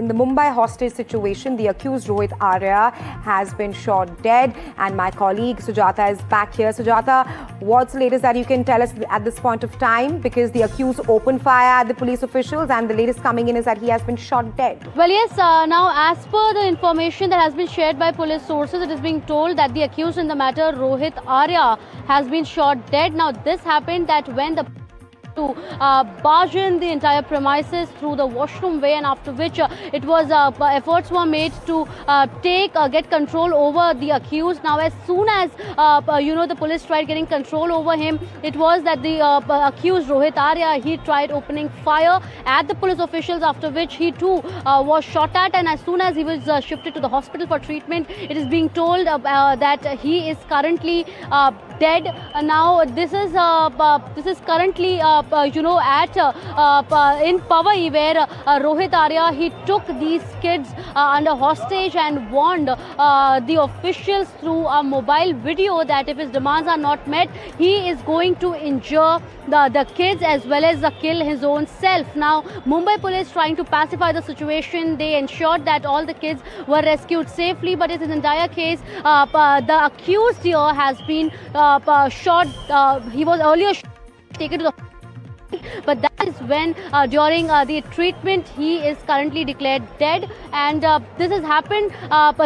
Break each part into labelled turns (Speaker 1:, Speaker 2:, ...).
Speaker 1: in the Mumbai hostage situation, the accused Rohit Arya has been shot dead, and my colleague Sujata is back here. Sujata, what's the latest that you can tell us at this point of time? Because the accused opened fire at the police officials, and the latest coming in is that he has been shot dead.
Speaker 2: Well, yes, now as per the information that has been shared by police sources, it is being told that the accused in the matter, Rohit Arya, has been shot dead. Now, this happened that when the to barge in the entire premises through the washroom way, and after which efforts were made to get control over the accused. Now, as soon as the police tried getting control over him, it was that the accused Rohit Arya, he tried opening fire at the police officials, after which he too was shot at, and as soon as he was shifted to the hospital for treatment, it is being told that he is currently dead. Now, this is currently in Powai, where Rohit Arya, he took these kids under hostage and warned the officials through a mobile video that if his demands are not met, he is going to injure the kids as well as kill his own self. Now, Mumbai police trying to pacify the situation, they ensured that all the kids were rescued safely, but in this entire case, the accused here has been shot. He was earlier taken to the but that is when during the treatment he is currently declared dead, and this has happened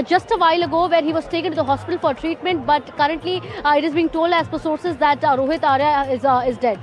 Speaker 2: just a while ago, where he was taken to the hospital for treatment, but currently it is being told as per sources that Rohit Arya is dead.